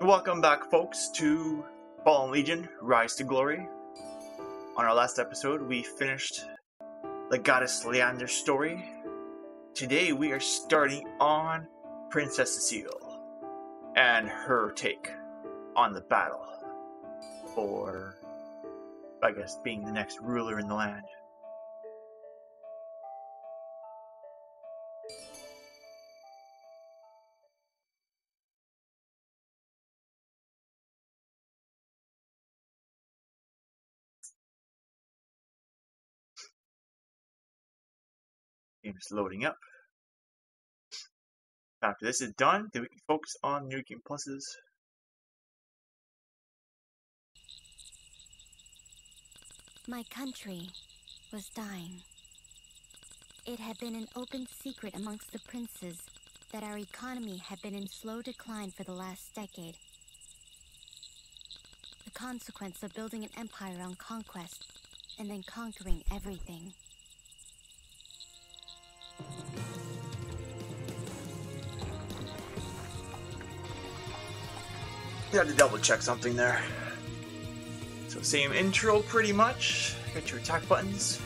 Welcome back, folks, to Fallen Legion, Rise to Glory. On our last episode, we finished the goddess Leander's story. Today, we are starting on Princess Cecille and her take on the battle for, I guess, being the next ruler in the land. Game's loading up. After this is done, then we can focus on New Game Pluses. My country was dying. It had been an open secret amongst the princes that our economy had been in slow decline for the last decade. The consequence of building an empire on conquest and then conquering everything. You had to double check something there. So same intro pretty much. Got your attack buttons.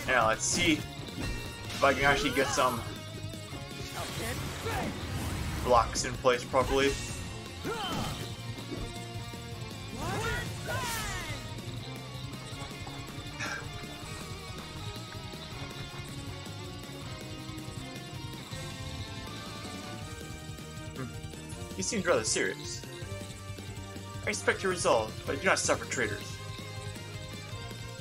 Now let's see if I can actually get some blocks in place properly. He seems rather serious. I expect your resolve, but I do not suffer traitors.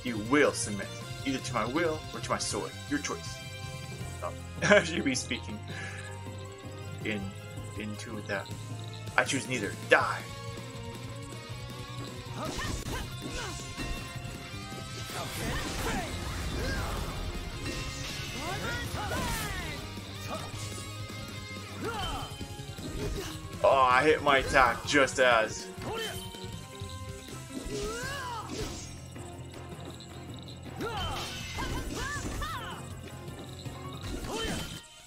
You will submit, either to my will or to my sword. Your choice. Oh, I should be speaking into that. I choose neither. Die. Oh, I hit my attack just as.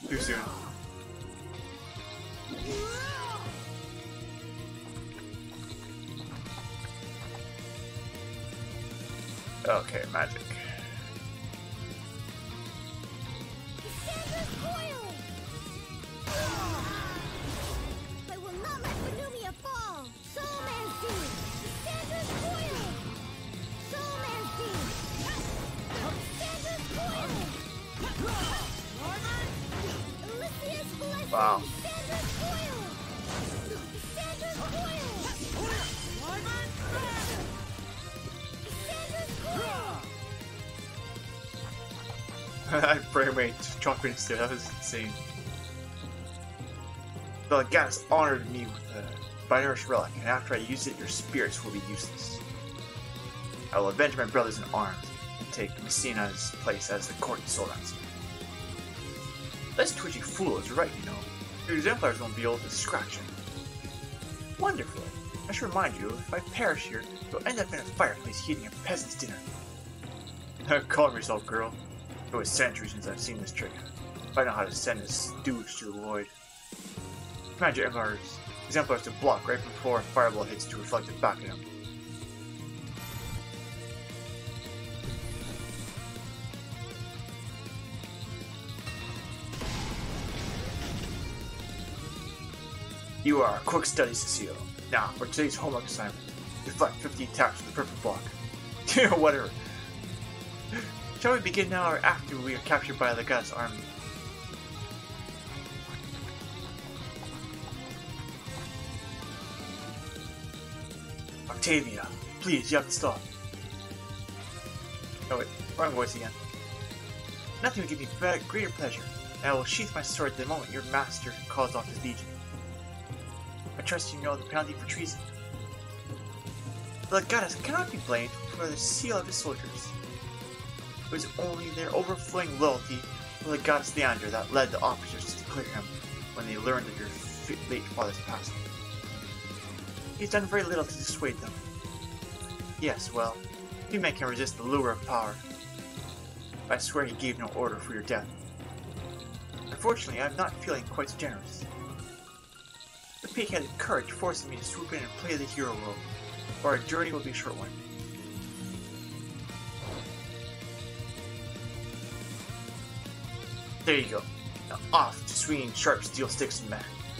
Too soon. Okay, magic. Wow. I frame rate chopping instead. That was insane. The goddess honored me with a binary relic, and after I use it, your spirits will be useless. I will avenge my brothers in arms and take Messina's place as the court Soldan's. This twitchy fool is right, you know. Your exemplars won't be able to scratch him. Wonderful. I should remind you, if I perish here, you'll end up in a fireplace heating a peasant's dinner. Calm yourself, girl. It was centuries since I've seen this trick. If I know how to send a stooge to the void. Command your exemplars to block right before a fireball hits to reflect it back at him. You are a quick study, Cecille. Now, for today's homework assignment, deflect 50 attacks with the perfect block. Whatever. Shall we begin now or after we are captured by the goddess army? Octavia, please, you have to stop. Oh wait, wrong voice again. Nothing will give me greater pleasure, and I will sheath my sword the moment your master calls off his legion. I trust you know the penalty for treason. The goddess cannot be blamed for the seal of his soldiers. It was only their overflowing loyalty for the goddess Leander that led the officers to clear him when they learned of your late father's passing. He's done very little to dissuade them. Yes, well, few men can resist the lure of power. I swear he gave no order for your death. Unfortunately, I'm not feeling quite so generous. The peak had the courage forcing me to swoop in and play the hero role, or our journey will be a short one. There you go. Now off to swinging sharp steel sticks and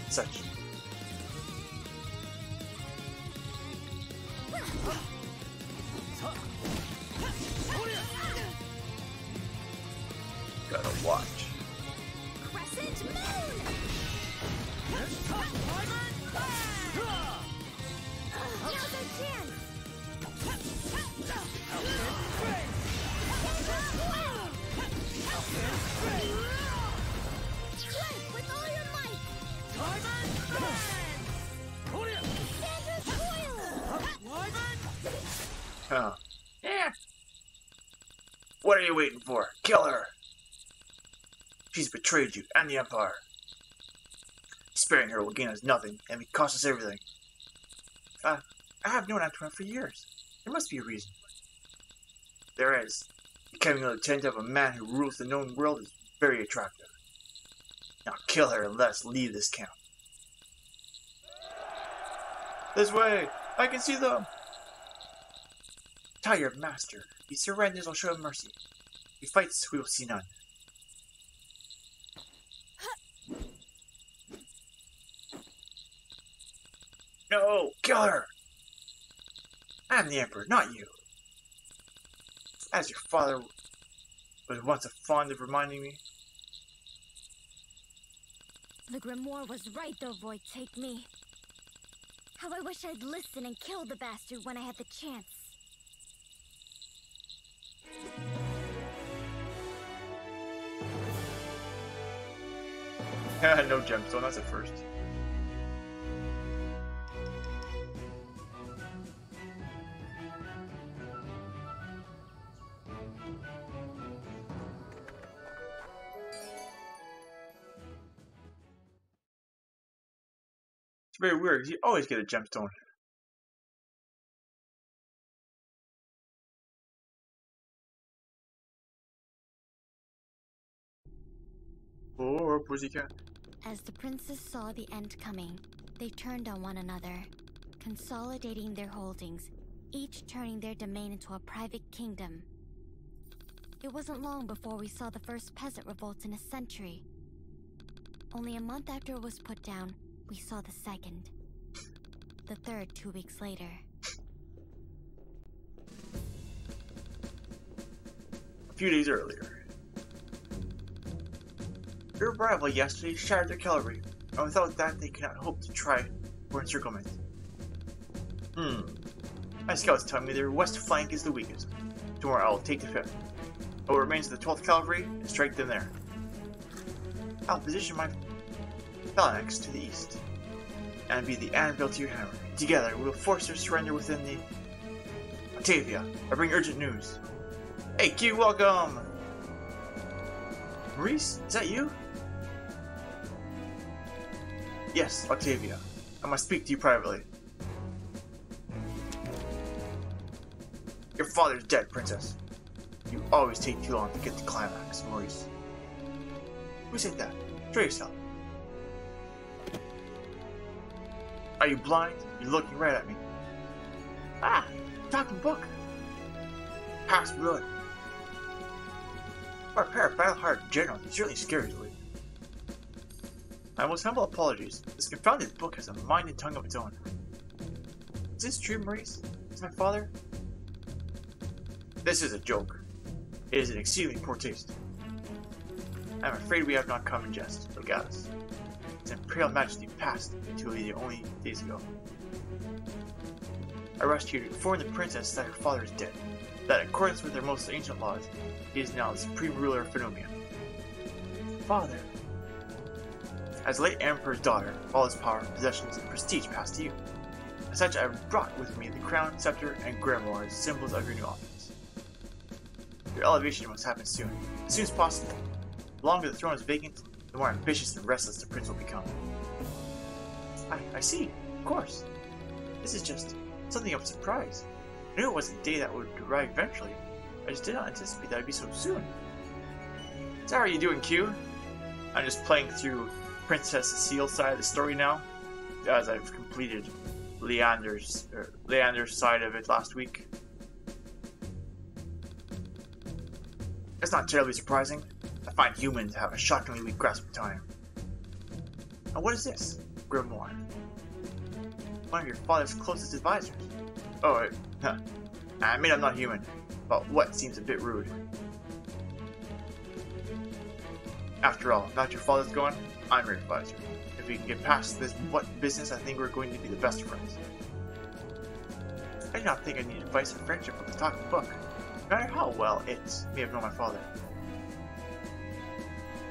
such. Gotta watch. Crescent Moon! Now's our chance! Strike with all your might! Sandra's coil! Huh. Yeah. What are you waiting for? Kill her! She's betrayed you and the Empire. Sparing her will gain us nothing and may cost us everything. I have known Antoine for years. There must be a reason. There is. Becoming a lieutenant of a man who rules the known world is very attractive. Now kill her and let us leave this camp. This way! I can see them! Tell your master. If he surrenders, I'll show him mercy. If he fights, we will see none. No! Kill her! I'm the Emperor, not you. As your father was once fond of reminding me. The Grimoire was right though, Void, take me. How I wish I'd listened and killed the bastard when I had the chance. No gemstone, that's a first. It's very weird, because you always get a gemstone. Oh, pussycat. As the princes saw the end coming, they turned on one another, consolidating their holdings, each turning their domain into a private kingdom. It wasn't long before we saw the first peasant revolt in a century. Only a month after it was put down, we saw the second. The third 2 weeks later. A few days earlier. Your arrival yesterday shattered their cavalry, and without that they cannot hope to try for encirclement. My scouts tell me their west flank is the weakest. Tomorrow I will take the 5th. What remains of the 12th Cavalry and strike them there. I'll position my phalanx to the east, and be the anvil to your hammer. Together we will force their surrender within the... Octavia, I bring urgent news. Hey Q, welcome! Maurice, is that you? Yes, Octavia. I must speak to you privately. Your father's dead, Princess. You always take too long to get to climax, Maurice. Who said that? Show yourself. Are you blind? You're looking right at me. Ah! Talking book! Past blood. For a pair of battle-hardened generals, it certainly scares you. My most humble apologies. This confounded book has a mind and tongue of its own. Is this true, Maurice? Is my father? This is a joke. It is an exceedingly poor taste. I am afraid we have not come in jest, Legatus. His Imperial Majesty passed until only days ago. I rushed here to inform the princess that her father is dead, that in accordance with their most ancient laws, he is now the supreme ruler of Phenomia. Father. As late Emperor's daughter, all his power, possessions, and prestige passed to you. As such, I have brought with me the crown, scepter, and grimoire as symbols of your new office. Your elevation must happen soon, as soon as possible. The longer the throne is vacant, the more ambitious and restless the prince will become. I see, of course. This is just something of a surprise. I knew it was a day that would arrive eventually. I just did not anticipate that it'd be so soon. So how are you doing, Q? I'm just playing through Princess Cecille's side of the story now, as I've completed Leander's side of it last week. It's not terribly surprising. I find humans have a shockingly weak grasp of time. Now what is this? Grimoire. One of your father's closest advisors. Oh, I admit I'm not human, but what seems a bit rude. After all, now that your father's gone, I'm your advisor. If we can get past this business, I think we're going to be the best friends. I do not think I need advice or friendship from the talking book, no matter how well it may have known my father.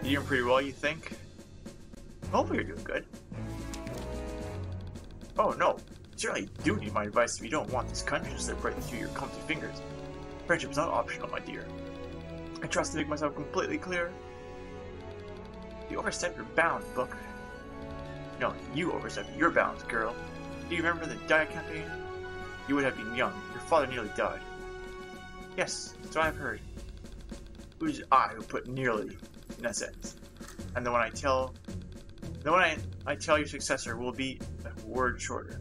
You're doing pretty well, you think? Hopefully you're doing good. Oh no, you certainly do need my advice if you don't want this country to slip right through your clumsy fingers. Friendship is not optional, my dear. I trust to make myself completely clear. You overstepped your bounds, Book. No, you overstepped your bounds, girl. Do you remember the Dia campaign? You would have been young. Your father nearly died. Yes, so I've heard. It was I who put nearly in that sentence. And the one I tell your successor will be a word shorter,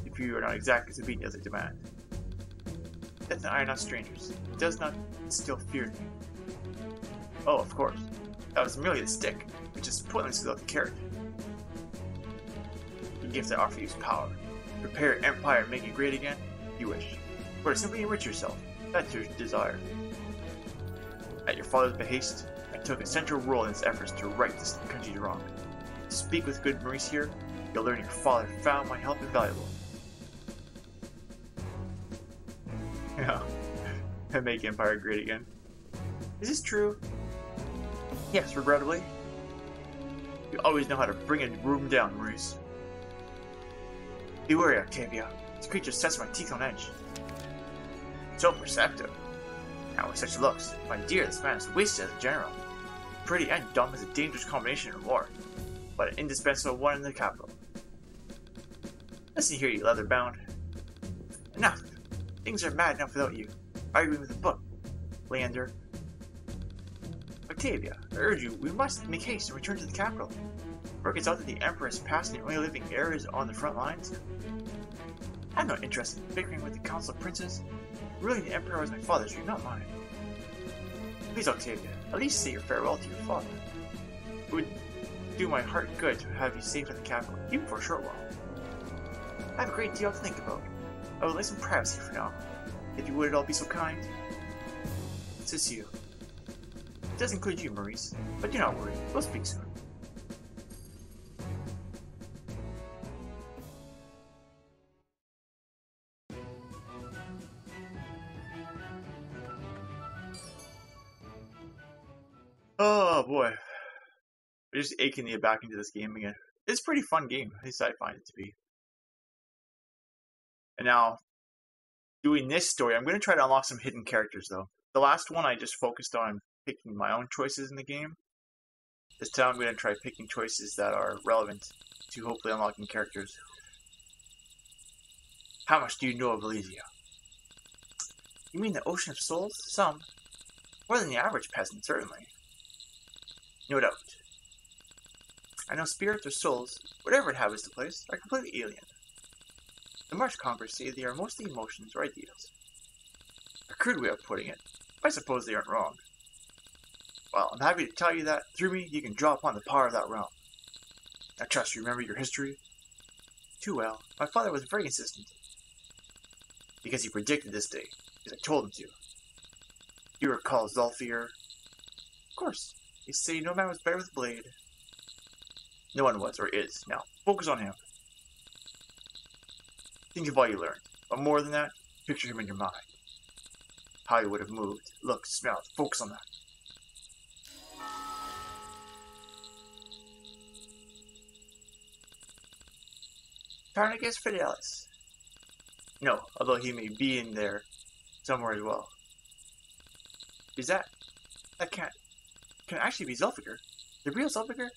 if you are not exactly as obedient as I demand. Death and I are not strangers. It does not instill fear in me. Oh, of course. That was merely the stick, which is pointless without the carrot. The gift I offer you is power. Prepare your empire and make it great again, if you wish. Or to simply enrich yourself. That's your desire. At your father's behest, I took a central role in his efforts to right this country's wrong. To speak with good Maurice here, you'll learn your father found my help invaluable. Yeah, and make empire great again. Is this true? Yes, regrettably. You always know how to bring a room down, Maurice. Be wary, Octavia. This creature sets my teeth on edge. So perceptive. Now with such looks, my dear, this man is wasted as a general. Pretty and dumb is a dangerous combination in war, but an indispensable one in the capital. Listen here, you leather-bound. Enough! Things are mad enough without you. Arguing with the book, Leander. Octavia, I urge you, we must make haste and return to the capital. Word gets out that the Emperor is past and the only living heir is on the front lines. I have no interest in bickering with the Council of Princes. Ruling the Emperor was my father's dream, not mine. Please, Octavia, at least say your farewell to your father. It would do my heart good to have you safe at the capital, even for a short while. I have a great deal to think about. I would like some privacy for now. If you would at all be so kind. Cecille. It does include you, Maurice, but do not worry, we'll speak soon. Oh boy. I'm just aching to get back into this game again. It's a pretty fun game, at least I find it to be. And now, doing this story, I'm going to try to unlock some hidden characters though. The last one I just focused on picking my own choices in the game. This time I'm going to try picking choices that are relevant to hopefully unlocking characters. How much do you know of Elysia? You mean the Ocean of Souls? Some. More than the average peasant, certainly. No doubt. I know spirits or souls, whatever inhabits the place, are completely alien. The Marsh Conquerors say they are mostly emotions or ideas. A crude way of putting it, but I suppose they aren't wrong. Well, I'm happy to tell you that, through me, you can draw upon the power of that realm. I trust you remember your history. Too well. My father was very insistent. Because he predicted this day, because I told him to. You recall Zulfir? Of course. They say no man was better with a blade. No one was, or is. Now, focus on him. Think of all you learned. But more than that, picture him in your mind. How he would have moved, looked, smelled. Focus on that. Tarnicus Fidelis. No, although he may be in there somewhere as well. Is that can't actually be Zulfigar? The real Zulfigar?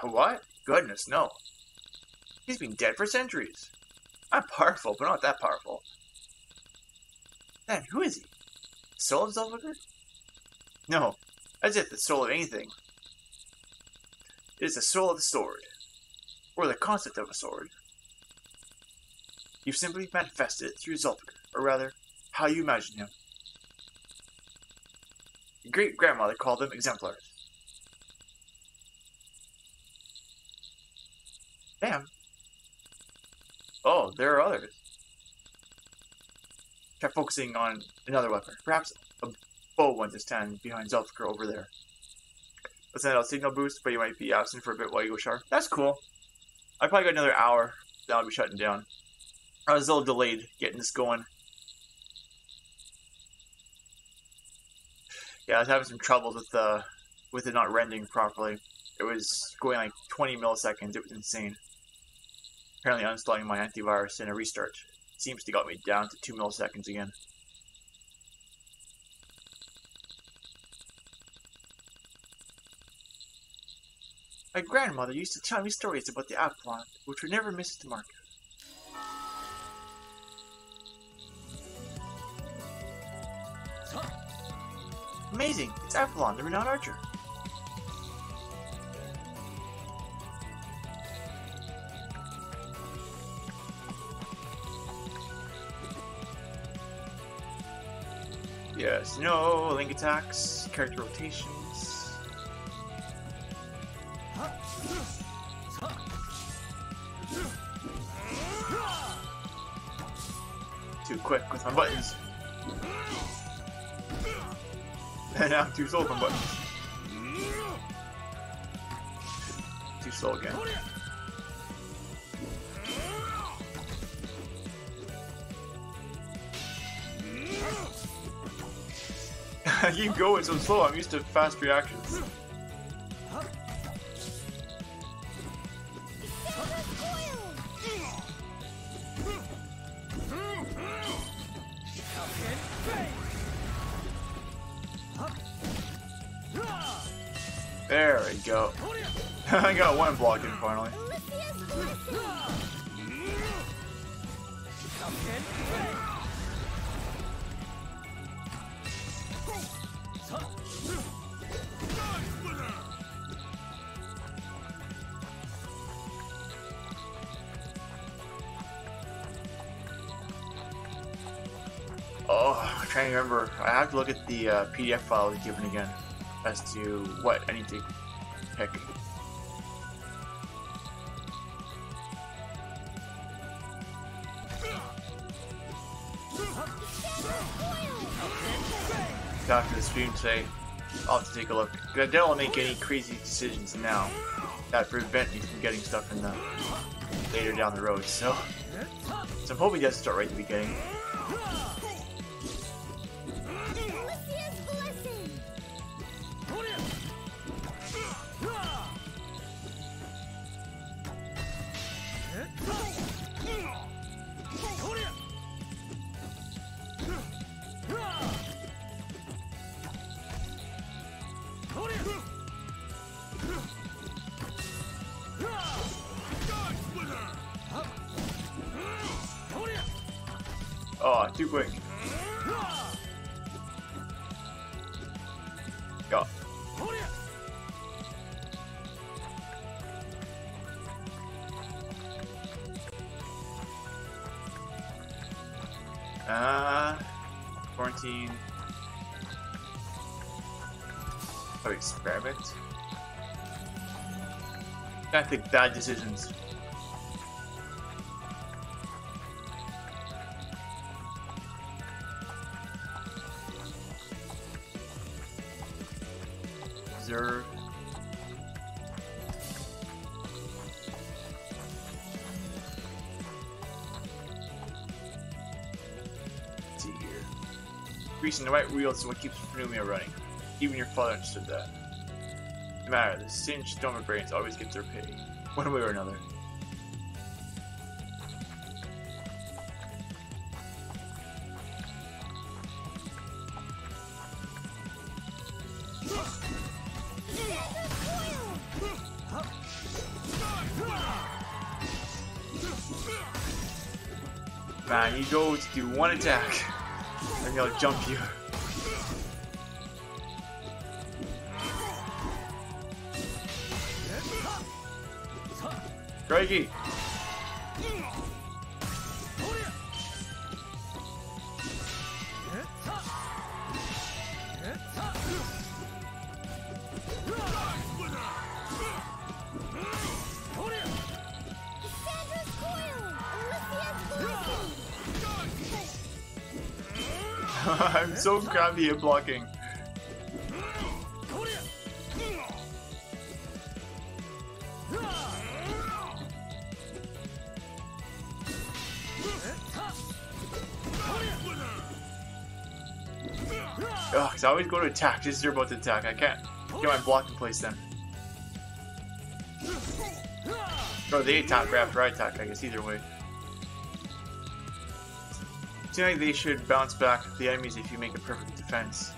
What? Goodness, no. He's been dead for centuries. I'm powerful, but not that powerful. Then, who is he? The soul of Zulfigar? No, as if the soul of anything. It is the soul of the sword, or the concept of a sword. You've simply manifested it through Zulfikar, or rather, how you imagine him. Your great-grandmother called them exemplars. Damn. Oh, there are others. Try focusing on another weapon. Perhaps a bow one to stand behind Zulfikar over there. Let's send out a signal boost, but you might be absent for a bit while you go shower. That's cool. I probably got another hour. Then I'll be shutting down. I was a little delayed getting this going. Yeah, I was having some troubles with it not rendering properly. It was going like 20 milliseconds. It was insane. Apparently uninstalling my antivirus and a restart seems to got me down to 2 milliseconds again. My grandmother used to tell me stories about the Avalon, which would never miss the mark. Amazing! It's Avalon, the renowned archer. Yes, no, link attacks, character rotations. Too quick with my buttons. And now I'm too slow with my buttons. Too slow again. I keep going so slow, I'm used to fast reactions. There we go. I got one block in finally. Oh, I'm trying to remember. I have to look at the PDF file I was given again as to what I need to pick. After the stream today, I'll have to take a look. I don't want to make any crazy decisions now that prevent me from getting stuff in the later down the road. So I'm hoping he doesn't start right at the beginning. Oh, too quick. Go. Quarantine. Oh, experiment. Gotta make bad decisions. Observe. Let's see here. Greasing the right wheels is what keeps Pneumonia running. Even your father understood that. No matter, the singed Doma brains always get their pay, one way or another. Man, you go to do one attack, and he'll jump you. Crikey! I'm so crappy at blocking. Ugh, 'cause I always go to attack just as they're about to attack. I can't get my block in place then. Or they attack right after I attack, I guess, either way. Seems like they should bounce back the enemies if you make a perfect defense.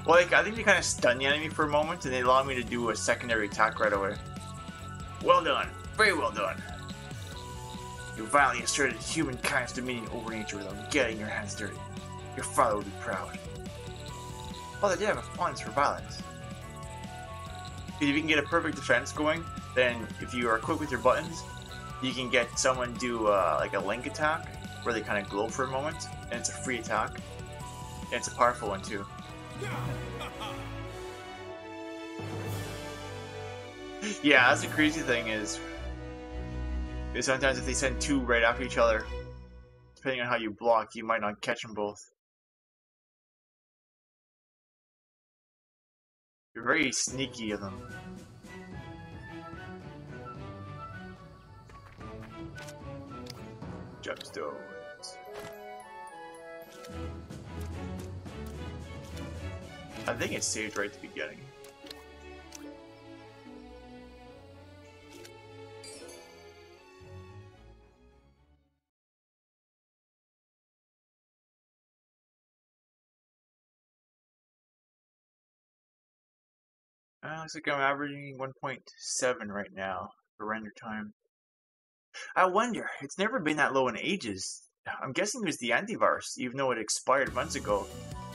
Well, like, I think they kind of stun the enemy for a moment and they allow me to do a secondary attack right away. Well done. Very well done. You violently asserted humankind's dominion over nature without getting your hands dirty. Your father would be proud. Well, they did have a fondness for violence. If you can get a perfect defense going, then if you are quick with your buttons, you can get someone do like a link attack where they kind of glow for a moment, and it's a free attack, and it's a powerful one too. Yeah, that's the crazy thing is sometimes if they send two right after each other, depending on how you block, you might not catch them both. You're very sneaky of them. Gemstones. I think it's saved right at the beginning. Looks like I'm averaging 1.7 right now for render time. I wonder, it's never been that low in ages. I'm guessing it was the antivirus, even though it expired months ago.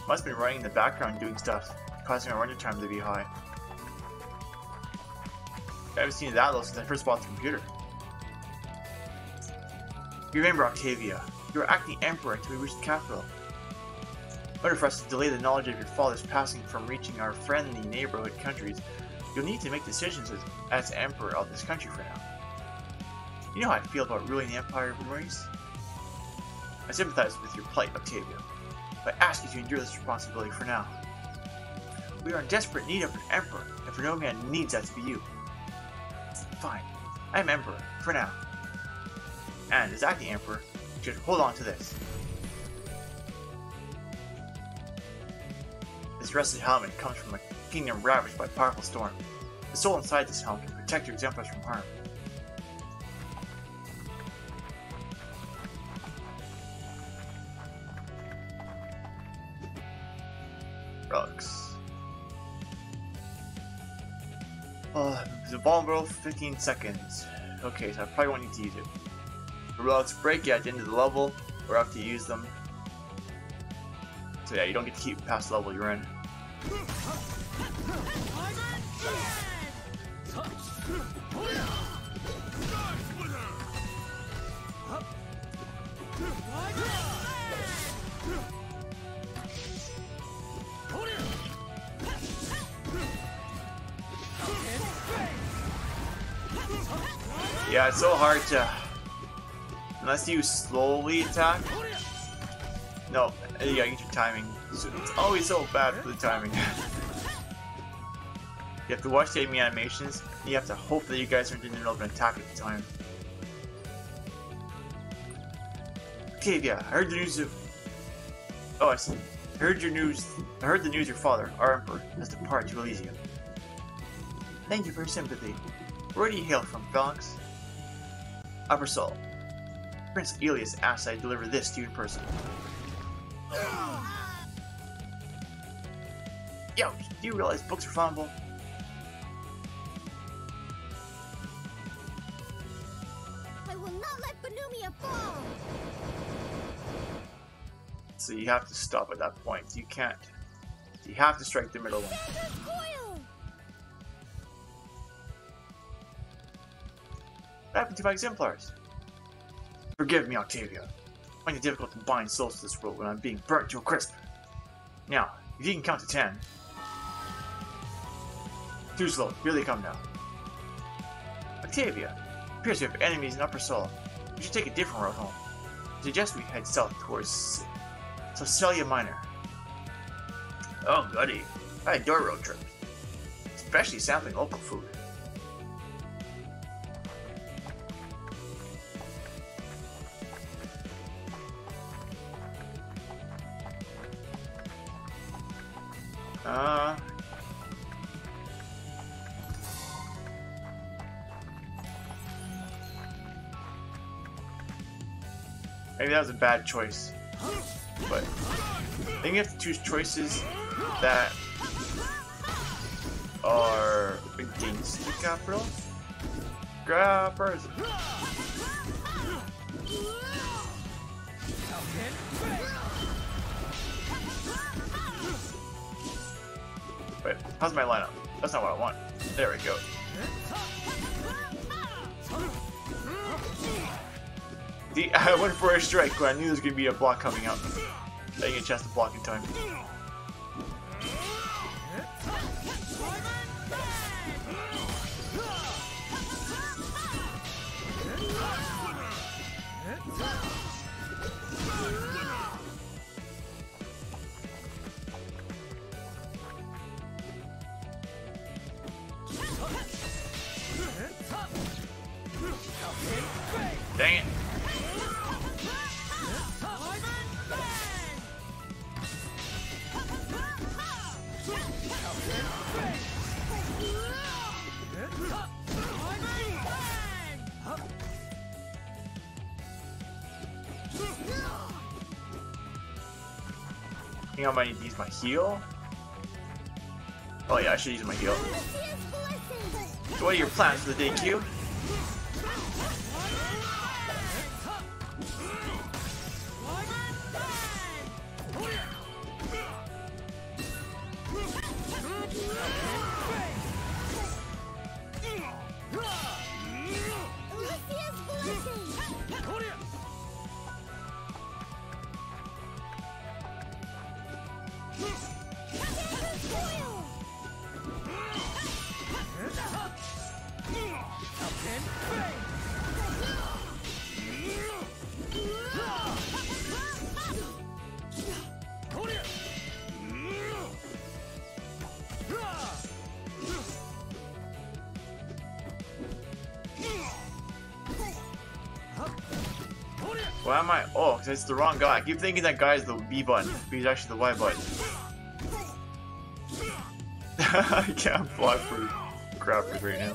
Must have been running in the background doing stuff, causing my render time to be high. I haven't seen it that low since I first bought the computer. You remember Octavia, you were acting emperor until we reached the capital. In order for us to delay the knowledge of your father's passing from reaching our friendly neighborhood countries, you'll need to make decisions as emperor of this country for now. You know how I feel about ruling the Empire of Maurice? I sympathize with your plight, Octavia, but I ask you to endure this responsibility for now. We are in desperate need of an emperor, and for no man needs that to be you. Fine, I am emperor, for now. And as acting emperor, you should hold on to this. This rusted helmet comes from a kingdom ravaged by a powerful storm. The soul inside this helmet can protect your exemplars from harm. Relics. It's vulnerable for 15 seconds. Okay, so I probably won't need to use it. The relics break you at the end of the level, or after you use them. So yeah, you don't get to keep past the level you're in. Yeah, it's so hard to... Unless you slowly attack. No, you gotta get your timing. It's always so bad for the timing. You have to watch the enemy animations, and you have to hope that you guys aren't in the middle of an attack at the time. Octavia, I heard the news of... Oh, I see. I heard the news your father, our emperor, has departed to Elysium. Thank you for your sympathy. Where do you hail from, Phalanx? Upper Soul. Prince Elias asks I deliver this to you in person. Yo, do you realize books are flammable? I will not let Benumia fall! So you have to stop at that point. You can't. You have to strike the middle one. What happened to my exemplars? Forgive me, Octavia. I find it difficult to bind souls to this world when I'm being burnt to a crisp. Now, if you can count to 10. Too slow. Here they come now. Octavia, it appears we have enemies in Upper Sol. We should take a different road home. I suggest we head south towards Cecille Minor. Oh, goody. I adore road trips. Especially sampling local food. Maybe that was a bad choice, but I think you have to choose choices that are against the capital. Grabbers. Wait, how's my lineup? That's not what I want. There we go. I went for a strike, but I knew there was going to be a block coming up. I didn't get a chance to block in time. Dang it. I think I might need to use my heal. Oh yeah, I should use my heal. So what are your plans for the day, Q? Why am I? Oh, because it's the wrong guy. I keep thinking that guy is the B button, but he's actually the Y button. I can't block for crappers right now.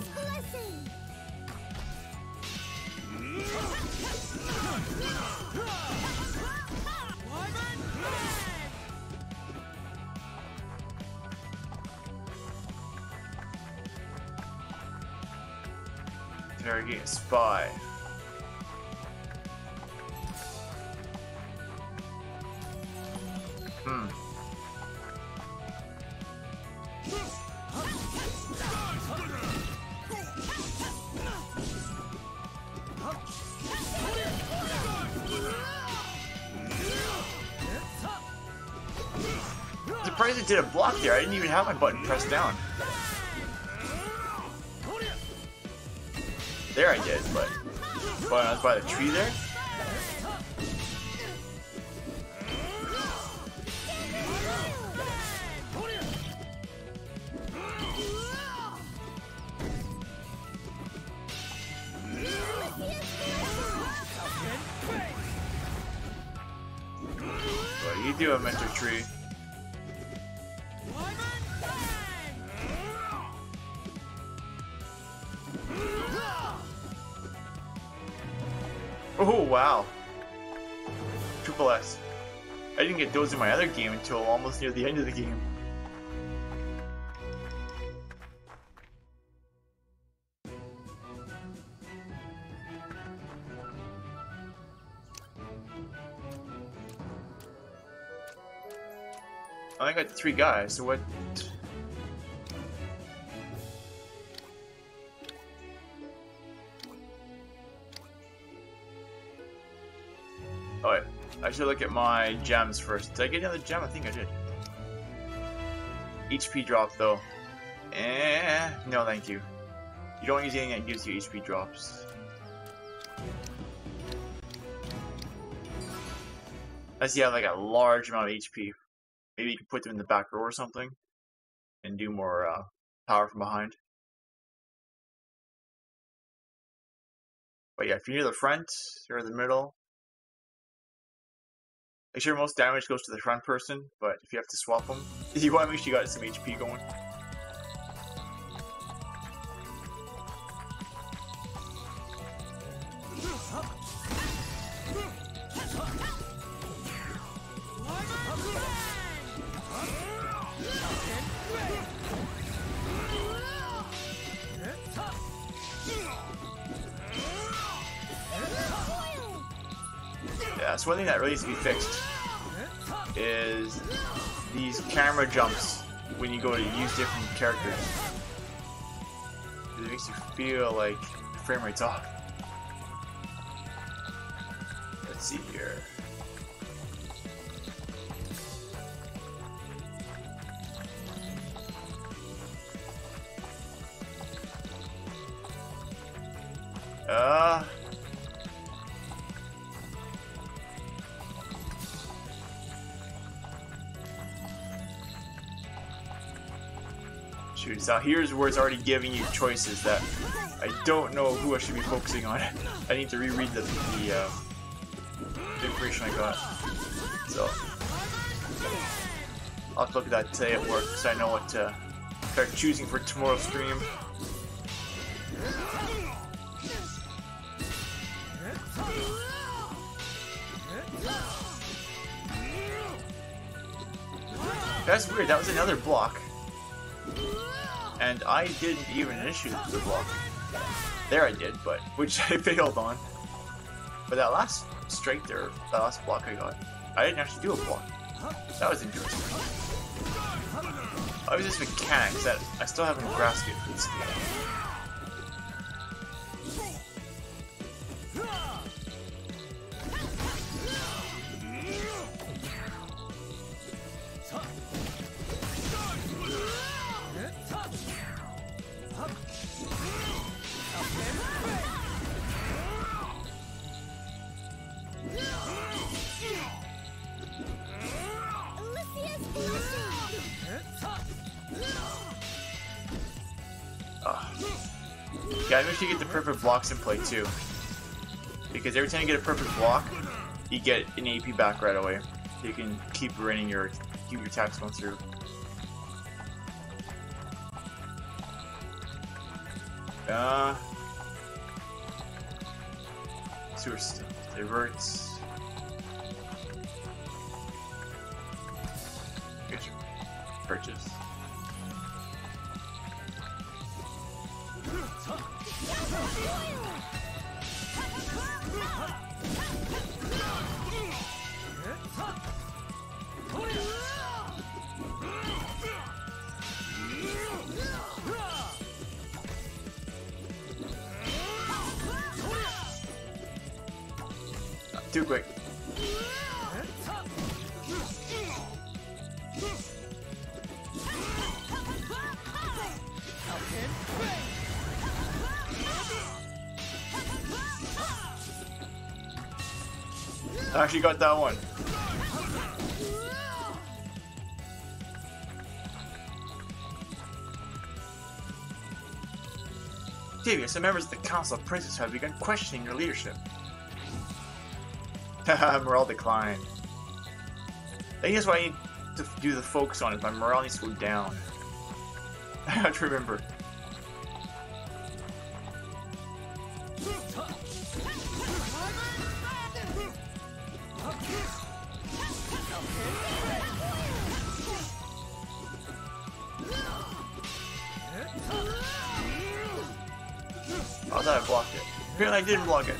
Interrogate a spy. I'm surprised it did a block there. I didn't even have my button pressed down. There I did, but I was by the tree there. What do you do, a mentor tree? Oh wow. Triple S. I didn't get those in my other game until almost near the end of the game. I got 3 guys, so what? I should look at my gems first. Did I get another gem? I think I did. HP drop though. No thank you. You don't use anything that gives you HP drops. Unless you have like a large amount of HP. Maybe you can put them in the back row or something. And do more power from behind. But yeah, if you're near the front or the middle, make sure most damage goes to the front person, but if you have to swap them, you want to make sure you got some HP going. Yeah, so one thing that really needs to be fixed is these camera jumps when you go to use different characters. It makes you feel like the frame rate's off. Let's see here. Shoot, so here's where it's already giving you choices that I don't know who I should be focusing on. I need to reread the information I got. So I'll have to look at that today at work so I know what to start choosing for tomorrow's stream. That's weird, that was another block. And I didn't even initiate the block. There I did, but which I failed on. But that last straight there, that last block I got, I didn't actually do a block. That was interesting. I was just mechanics that I still haven't grasped it. Yeah, make sure you get the perfect blocks in play too. Because every time you get a perfect block, you get an AP back right away. So you can keep running your attacks going through. Sewer diverts. Here's your purchase. Too quick. I actually got that one. Davia, some members of the Council of Princes have begun questioning your leadership. Morale declined. I think that's what I need to do the focus on, is my morale needs to go down. I have to remember. Oh, I thought I blocked it. Apparently I didn't block it.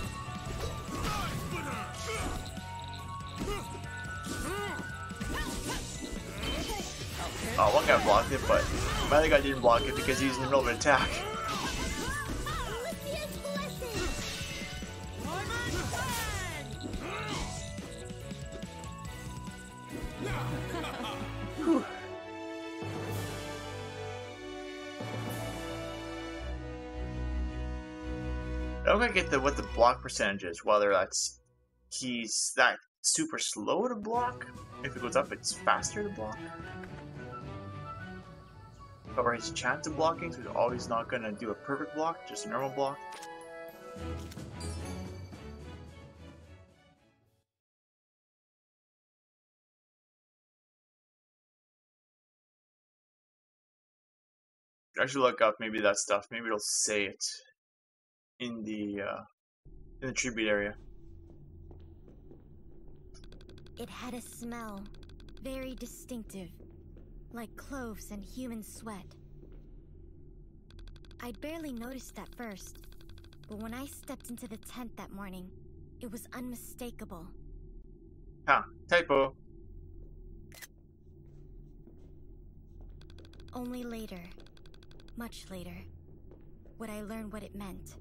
Oh, one guy blocked it, but my other guy didn't block it because he was in the middle of an attack. I don't quite get what the block percentage is, whether that's he's that super slow to block. If it goes up, it's faster to block. Or his chance of blocking, so he's always not going to do a perfect block, just a normal block. I should look up maybe that stuff. Maybe it'll say it in the tribute area. It had a smell, very distinctive, like cloves and human sweat. I'd barely noticed at first, but when I stepped into the tent that morning, it was unmistakable. Huh, typo. Only later, much later, would I learn what it meant.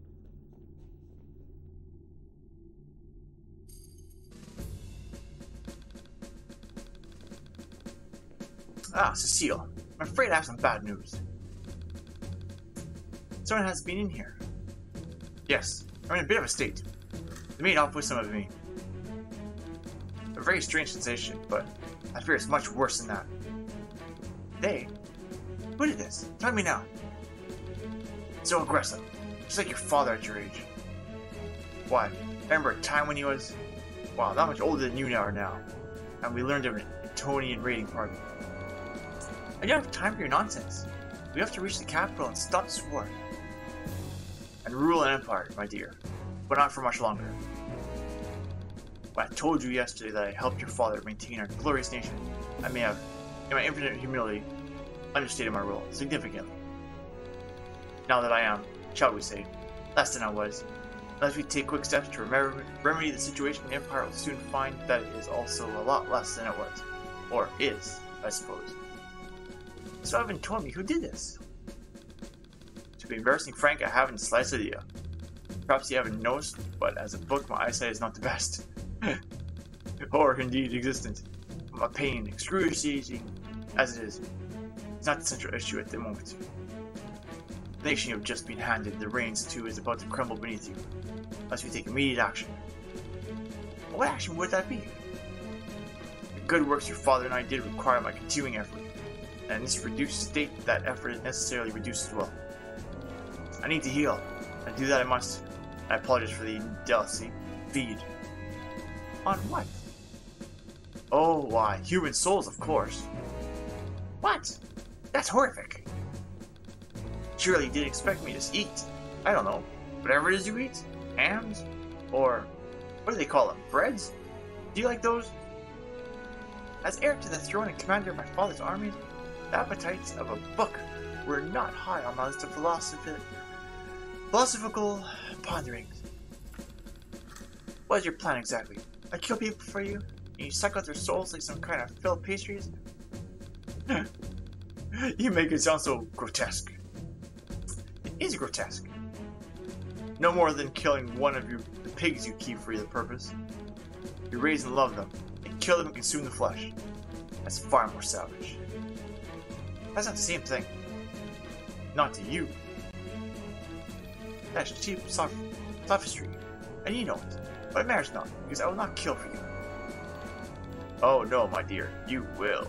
Ah, Cecille. I'm afraid I have some bad news. Someone has been in here. Yes, I'm in a bit of a state. They made off with some of me. A very strange sensation, but I fear it's much worse than that. They? Who did this? Tell me now. So aggressive, just like your father at your age. Why, remember a time when he was, wow, that much older than you are now, and we learned of an Etonian raiding party. I don't have time for your nonsense. We have to reach the capital and stop this war. And rule an empire, my dear, but not for much longer. When I told you yesterday that I helped your father maintain our glorious nation, I may have, in my infinite humility, understated my role significantly. Now that I am, shall we say, less than I was, unless we take quick steps to remedy the situation, the empire will soon find that it is also a lot less than it was. Or is, I suppose. So haven't told me who did this. To be embarrassing frank, I haven't the slightest idea. Perhaps you haven't noticed, but as a book, my eyesight is not the best. Or indeed existent. My pain, excruciating as it is, it's not the central issue at the moment. The nation you have just been handed the reins to is about to crumble beneath you, unless we take immediate action. What action would that be? The good works your father and I did require my continuing effort, and in this reduced state, that effort is necessarily reduced as well. I need to heal, and to do that I must. I apologize for the indelicacy. Feed. On what? Oh, why, human souls, of course. What? That's horrific. Surely you didn't expect me to eat, I don't know, whatever it is you eat? Hams? Or, what do they call them, breads? Do you like those? As heir to the throne and commander of my father's armies, the appetites of a book were not high on my list of philosophical ponderings. What is your plan exactly? I kill people for you, and you suck out their souls like some kind of filled pastries? You make it sound so grotesque. It is grotesque. No more than killing one of the pigs you keep for the purpose. You raise and love them, and kill them and consume the flesh. That's far more savage. That's not the same thing. Not to you. That's cheap sophistry, and you know it. But it matters not, because I will not kill for you. Oh no, my dear, you will.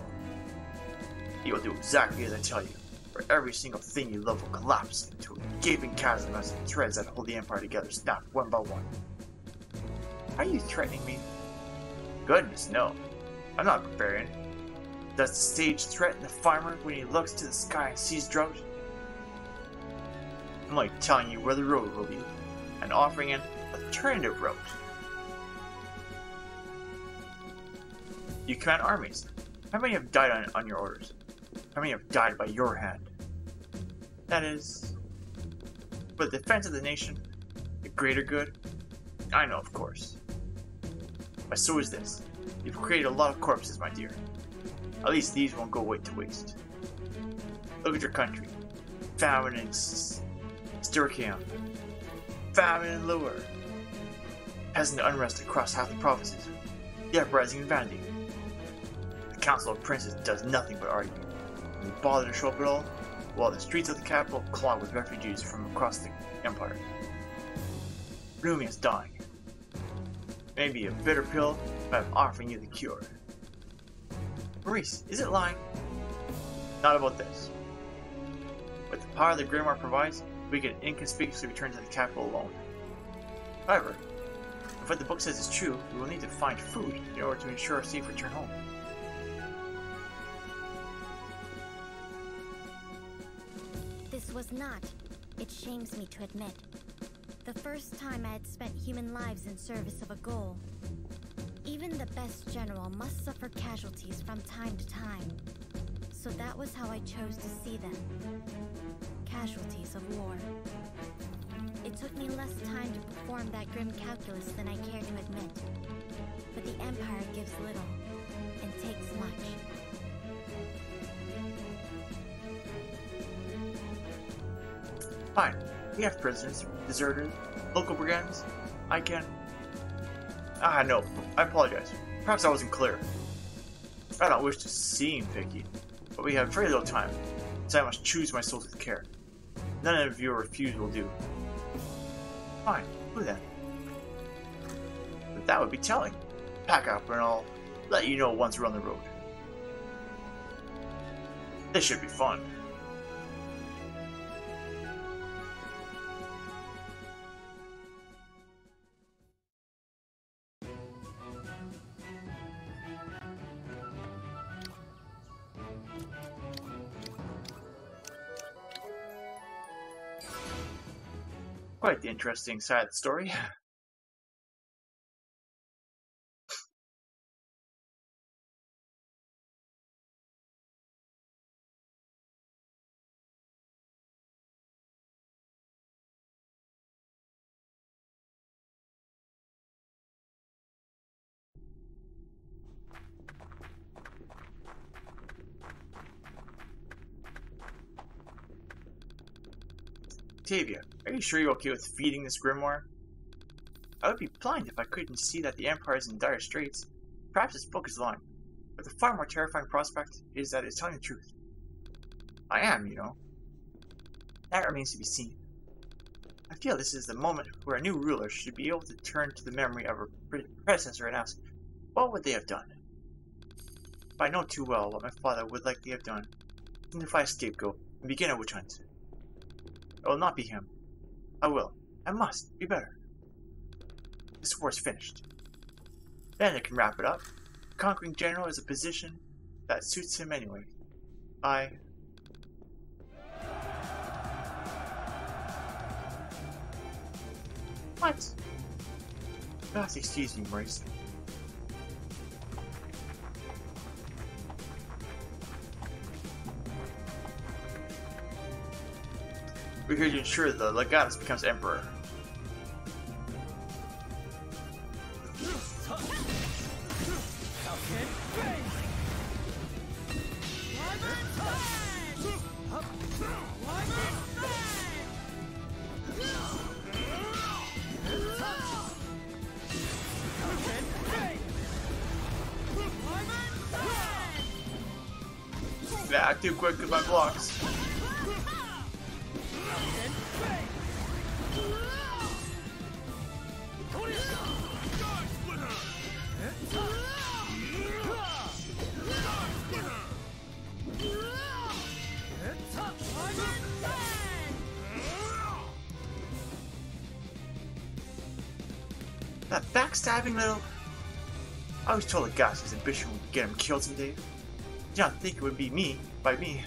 You will do exactly as I tell you, for every single thing you love will collapse into a gaping chasm as the threads that hold the empire together snap one by one. Are you threatening me? Goodness, no. I'm not a barbarian. Does the sage threaten the farmer when he looks to the sky and sees drought? I'm only telling you where the road will lead, and offering an alternative route. You command armies. How many have died on your orders? How many have died by your hand? That is, for the defense of the nation, the greater good? I know, of course. But so is this. You've created a lot of corpses, my dear. At least these won't go to waste. Look at your country. Famine in Sturkium. Famine in Lure. Peasant unrest across half the provinces. The uprising in Vandy. The Council of Princes does nothing but argue. When they bother to show up at all, while the streets of the capital clog with refugees from across the empire. Rumi is dying. Maybe a bitter pill, but I'm offering you the cure. Maurice, is it lying? Not about this. With the power the grimoire provides, we can inconspicuously return to the capital alone. However, if what the book says is true, we will need to find food in order to ensure a safe return home. This was not, it shames me to admit, the first time I had spent human lives in service of a goal. Even the best general must suffer casualties from time to time. So that was how I chose to see them. Casualties of war. It took me less time to perform that grim calculus than I care to admit. But the Empire gives little, and takes much. Fine. We have prisoners, deserters, local brigands. I can... no. I apologize. Perhaps I wasn't clear. I don't wish to seem picky, but we have very little time, so I must choose my souls with care. None of your refuse will do. Fine. Who then? But that would be telling. Pack up and I'll let you know once we're on the road. This should be fun. Quite the interesting side of the story. Octavia, are you sure you're okay with feeding this grimoire? I would be blind if I couldn't see that the Empire is in dire straits. Perhaps this book is lying, but the far more terrifying prospect is that it's telling the truth. I am, you know. That remains to be seen. I feel this is the moment where a new ruler should be able to turn to the memory of her predecessor and ask, what would they have done? But I know too well what my father would likely have done. Unify a scapegoat and begin a witch hunt. It will not be him. I will. I must be better. This war is finished. Then I can wrap it up. Conquering general is a position that suits him anyway. What? You'll have to excuse me, Maurice. We're here to ensure the Legatus becomes Emperor. Yeah, too quick with my blocks. That backstabbing little... I always told the guys his ambition would get him killed someday. Did not think it would be me, by me.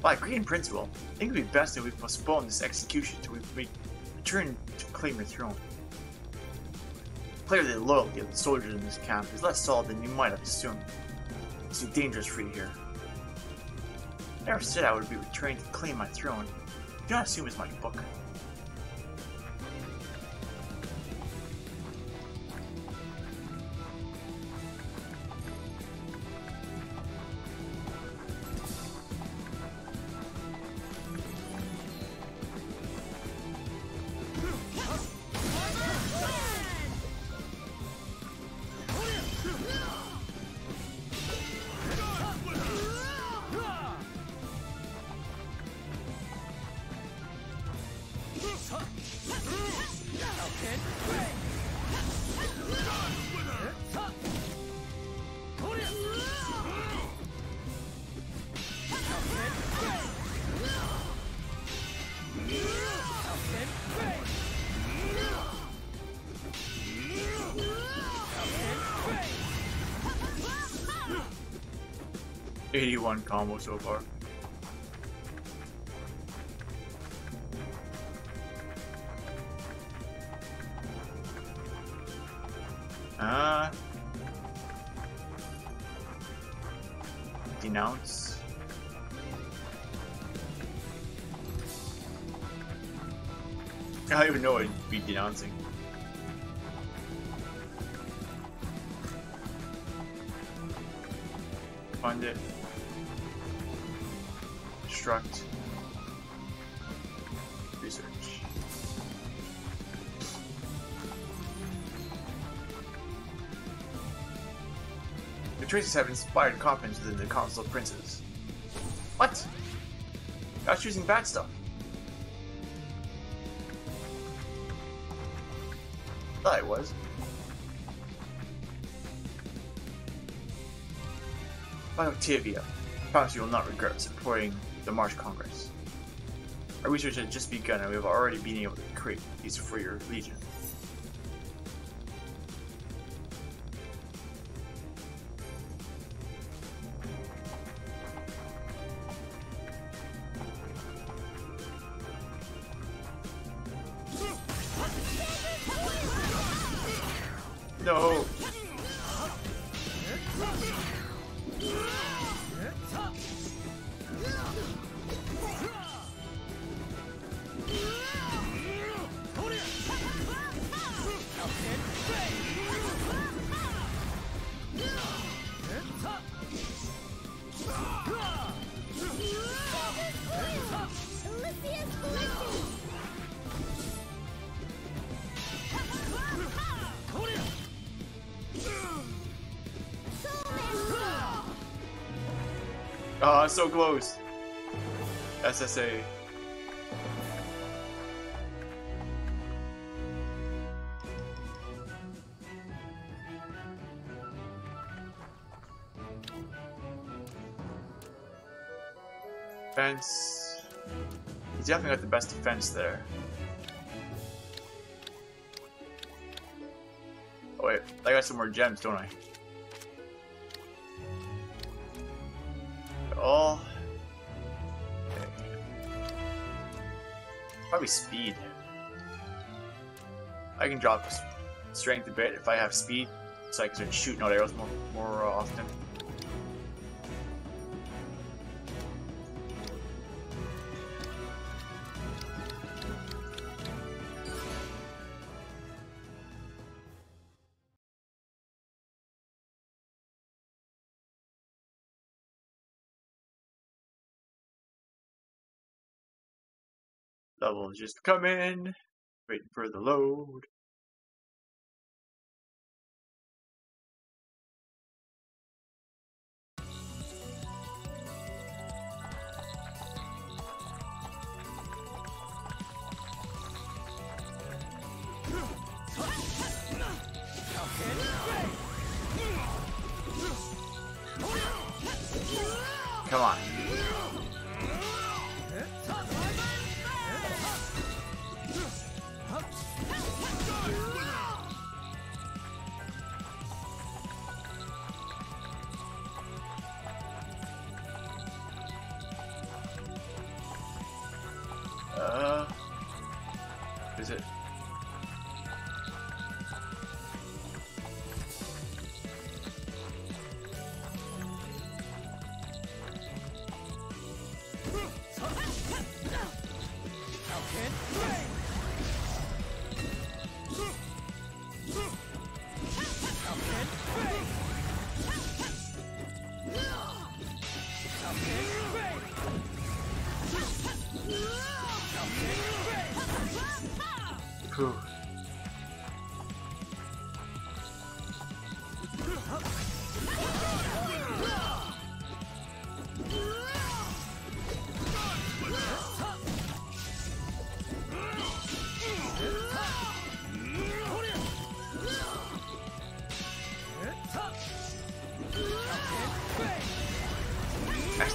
Well, I agree in principle. I think it would be best if we postpone this execution till we return to claim the throne. Clearly the loyalty of the soldiers in this camp is less solid than you might have assumed. It's too dangerous for you here. I never said I would be returning to claim my throne. Do not assume as much, book. '81 combo so far. Denounce. I don't even know what it'd be denouncing. Fund it. Instruct. Research. The traces have inspired confidence within the Council of Princes. What? I was choosing bad stuff. Thought I was. By Octavia, I promise you will not regret supporting the March Congress. Our research has just begun and we have already been able to create these for your legion. No! Ah, so close. SSA. Defense. He's definitely got the best defense there. Oh wait, I got some more gems, don't I? All. Okay. Probably speed. I can drop strength a bit if I have speed, so I can start shooting out arrows more often. Levels just come in, waiting for the load. Come on. Is it? Whew.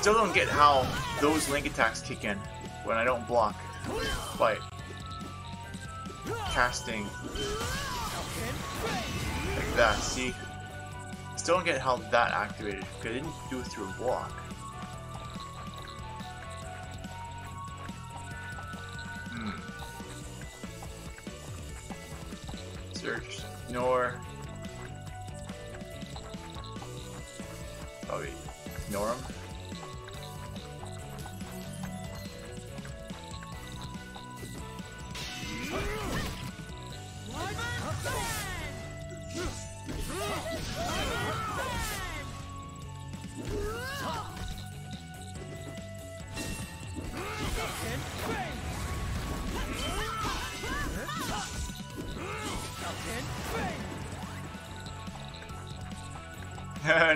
Still don't get how those link attacks kick in when I don't block by casting like that. See? Still don't get how that activated because I didn't do it through a block. Search, ignore. Probably ignore him.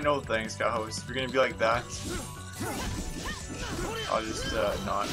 No thanks, co-host. If you're gonna be like that, I'll just not.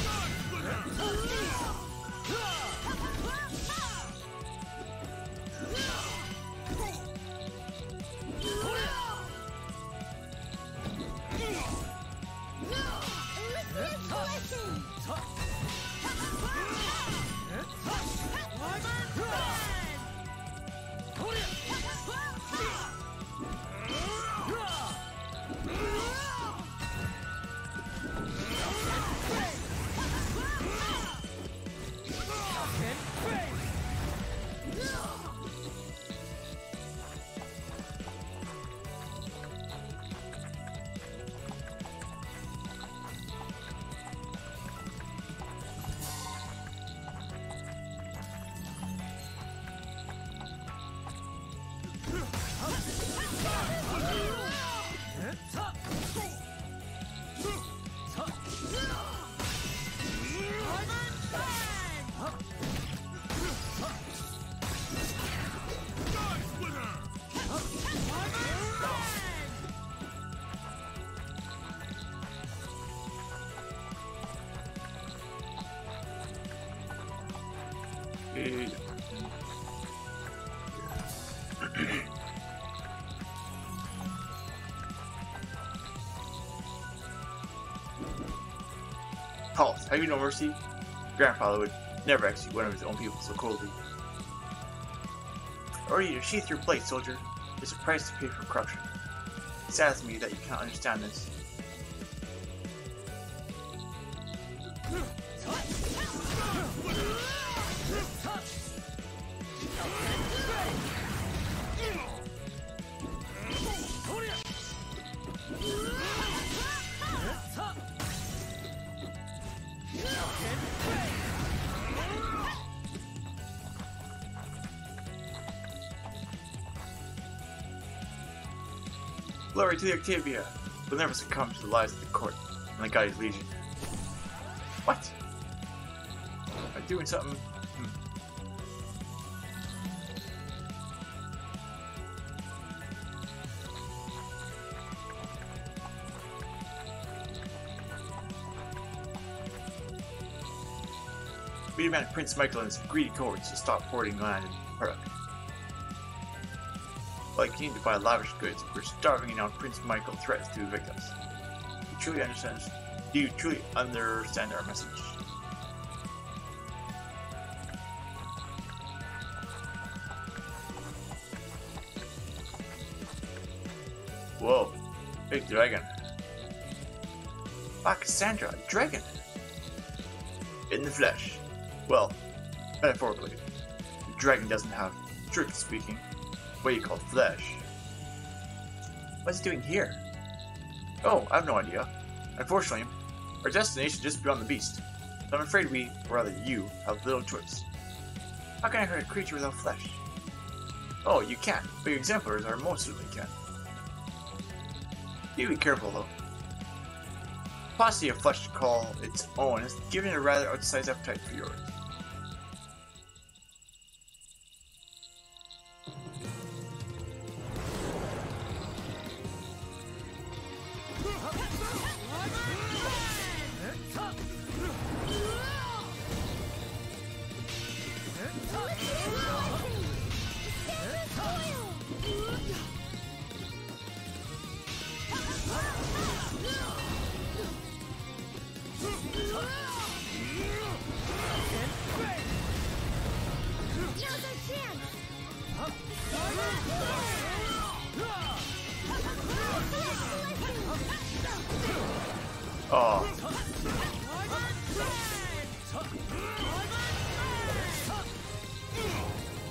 Halt! Have you no mercy? Grandfather would never execute one of his own people so coldly. Or you sheath your blade, soldier. There's a price to pay for corruption. It saddens me that you cannot understand this. Glory to the Octavia! Will never succumb to the lies of the court and the Guardian Legion. What? Am I doing something? We demand Prince Michael and his greedy cohorts to stop hoarding land in Huruk. While I continue to buy lavish goods, we're starving and now Prince Michael threatens to evict us. Do you truly understand our message? Whoa, big dragon. Ah, Cassandra, a dragon! In the flesh. Well, metaphorically, the dragon doesn't have, strictly speaking, what you call flesh. What's it doing here? Oh, I have no idea. Unfortunately, our destination is just beyond the beast. So I'm afraid we, or rather you, have little choice. How can I hurt a creature without flesh? Oh, you can, but your exemplars are most certainly can. You be careful though. Paucity of flesh to call its own is giving it a rather outsized appetite for yours.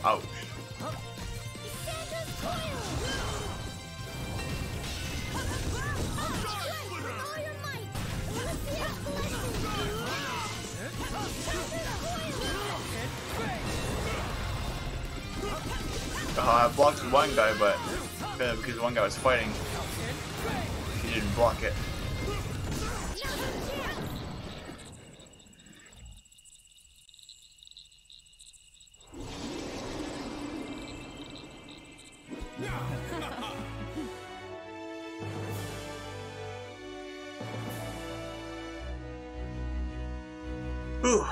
Ouch. I blocked one guy, but because one guy was fighting, he didn't block it. Ooh,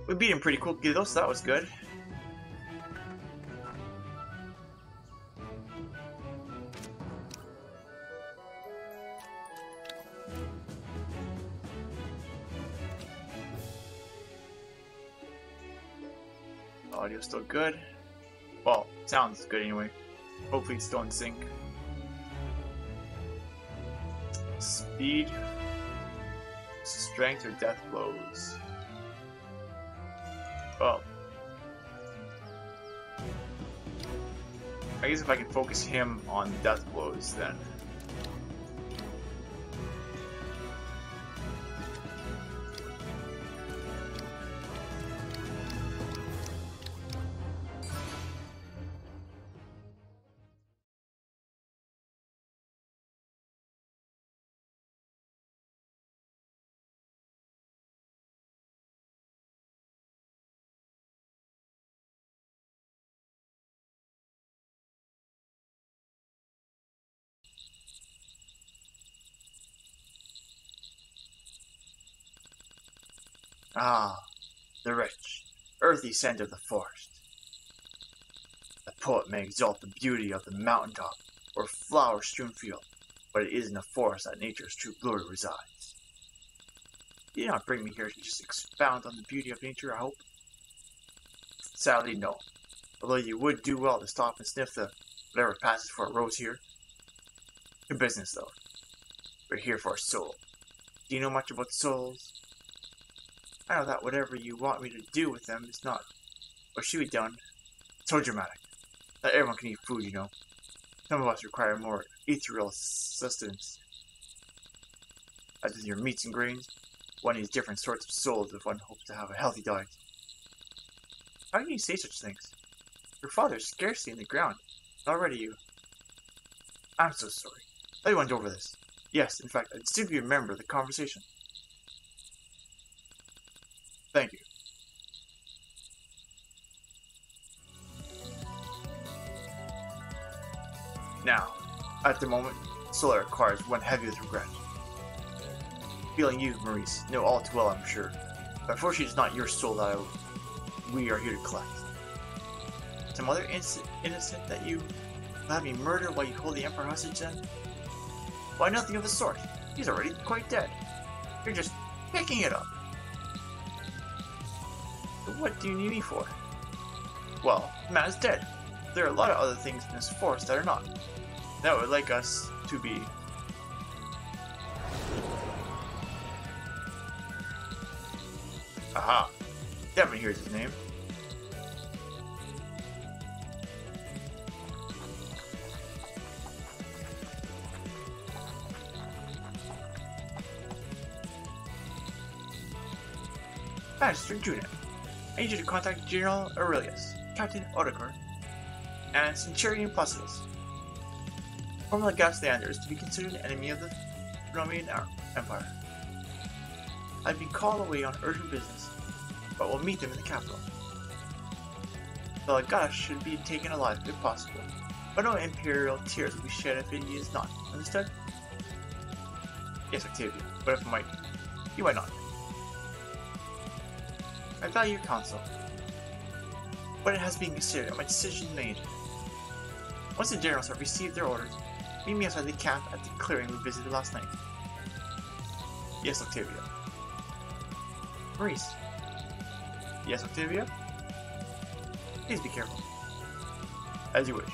we beat him pretty quickly though, so that was good. Audio's still good. Well, sounds good anyway. Hopefully it's still in sync. Speed, strength, or death blows. Well, I guess if I can focus him on death blows, then. Ah, the rich, earthy scent of the forest. The poet may exalt the beauty of the mountaintop or flower-strewn field, but it is in the forest that nature's true glory resides. You did not bring me here to just expound on the beauty of nature, I hope. Sadly, no. Although you would do well to stop and sniff the whatever passes for a rose here. Good business, though. We're here for a soul. Do you know much about souls? I know that whatever you want me to do with them is not what should be done. So dramatic. Not everyone can eat food, you know. Some of us require more ethereal sustenance. As with your meats and grains, one needs different sorts of souls if one hopes to have a healthy diet. How can you say such things? Your father is scarcely in the ground. Already you... I'm so sorry. I went over this. Yes, in fact, I distinctly remember the conversation. Thank you. Now, at the moment, Solar requires one heavy with regret. Feeling you, Maurice, know all too well, I'm sure. But unfortunately, it's not your soul that we are here to collect. Some other innocent that you have me murdered while you hold the Emperor hostage then? Why, nothing of the sort. He's already quite dead. You're just picking it up. What do you need me for? Well, the man is dead. There are a lot of other things in this forest that are not. That would like us to be. Aha! Devin here's his name. Magister Junet. I need you to contact General Aurelius, Captain Odoker, and Centurion Placidus. Former Gasllander is to be considered an enemy of the Roman Empire. I've been called away on urgent business, but we'll meet them in the capital. The Legata should be taken alive if possible, but no imperial tears will be shed if he is not. Understood? Yes, Octavia, but if you might not. I value your counsel, but it has been considered and my decision made. Once the generals have received their orders, meet me outside the camp at the clearing we visited last night. Yes, Octavia. Maurice. Yes, Octavia? Please be careful. As you wish.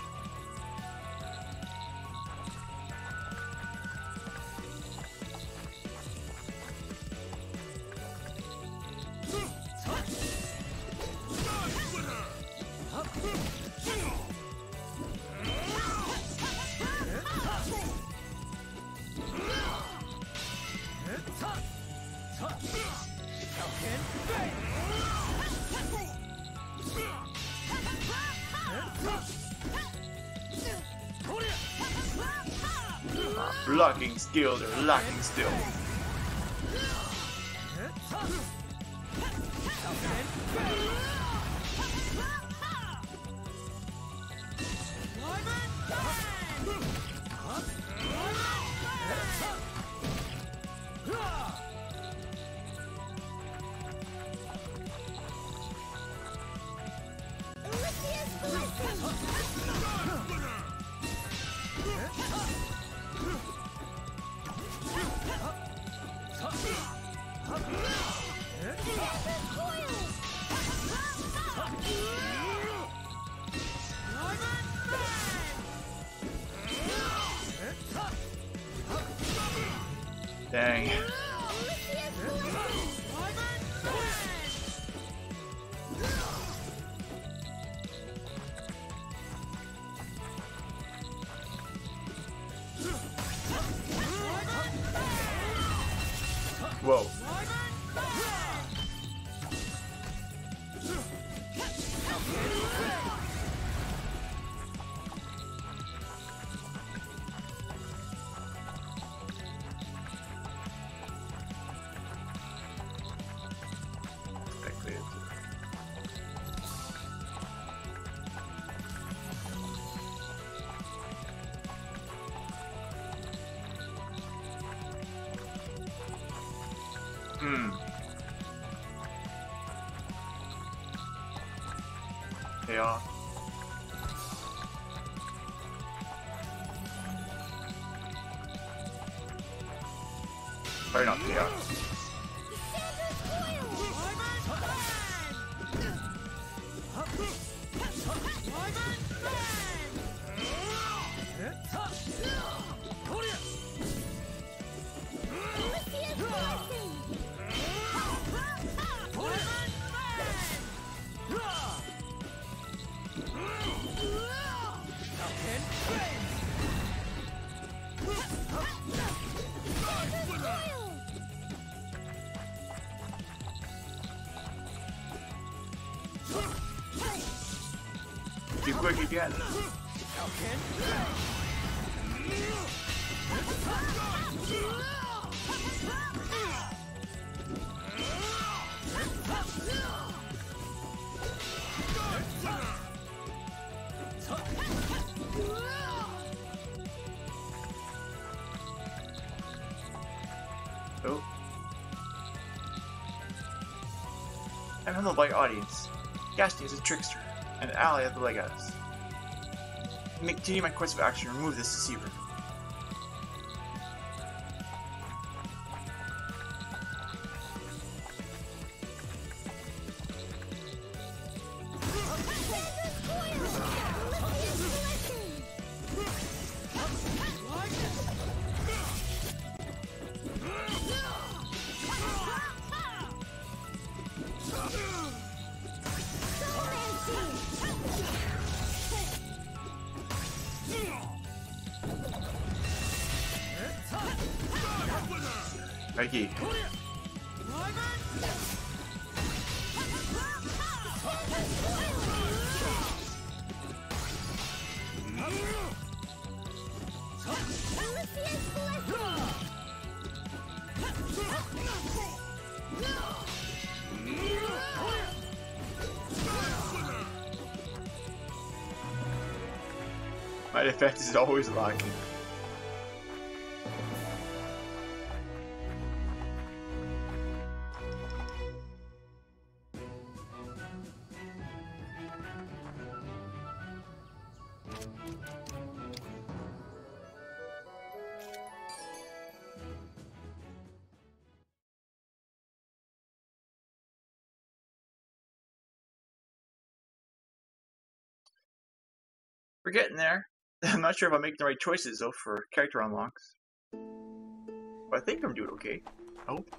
Locking skills or locking still. Dang. Whoa. They are. Or not, they are. Too quick again. Oh. I'm humbled by your audience. Gasti is a trickster, and an ally of the Legatus. Let me continue my course of action and remove this deceiver. Mikey. My defense is always locking. We're getting there. I'm not sure if I'm making the right choices though for character unlocks. But I think I'm doing okay. I hope.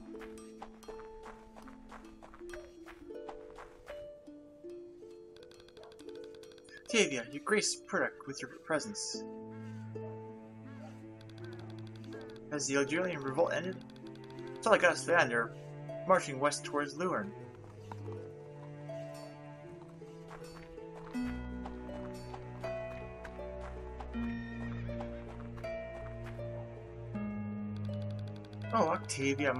Tavia, you grace Purdak with your presence. Has the Algerian revolt ended? It's all I got to land. They're marching west towards Luern. Oh, Octavia,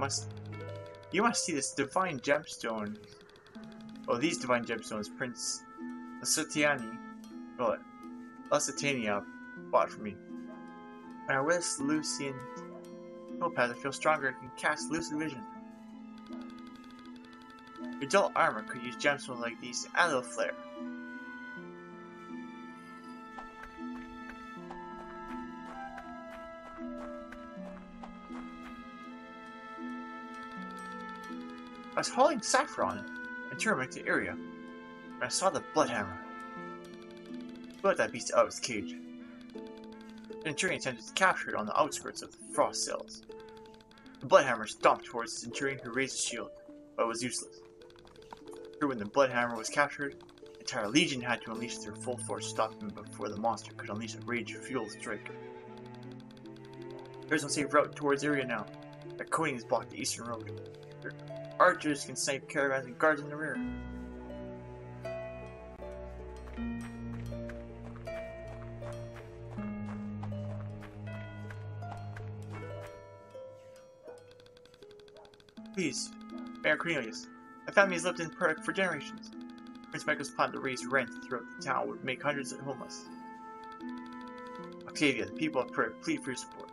you must see this divine gemstone. Oh, these divine gemstones, Prince Lusitania bought for me. When I wear this Lucian topaz, I feel stronger and can cast lucid vision. Your dull armor could use gemstones like these to add a little flair. I was hauling saffron and turmeric to area when I saw the Bloodhammer. But that beast out of its cage. The Centurion attempted to capture it on the outskirts of the frost cells. The Bloodhammer stomped towards the Centurion, who raised his shield, but it was useless. When the Bloodhammer was captured, the entire Legion had to unleash their full force to stop him before the monster could unleash a rage-fueled strike. There is no safe route towards area now. The coating has blocked the eastern road. Archers can snipe caravans and guards in the rear. Please, Mayor Cornelius, my family has lived in Purdick for generations. Prince Michael's plan to raise rent throughout the town would make hundreds of homeless. Octavia, the people of Purdick plead for your support.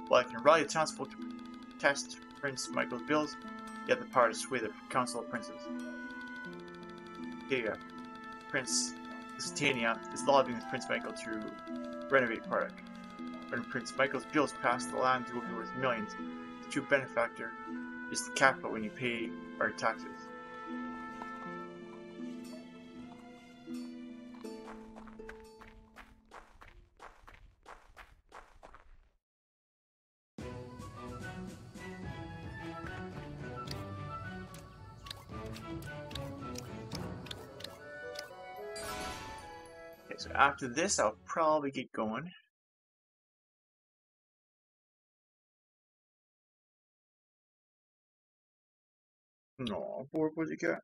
While I can rally the townsfolk to protest Prince Michael's bills, you have the power to sway the Council of Princes. Octavia, Prince Lusitania is lobbying with Prince Michael to renovate Purdick. When Prince Michael's bills pass, the land will be worth millions. The true benefactor is the capital when you pay our taxes. Okay, so after this, I'll probably get going. No, poor pussycat.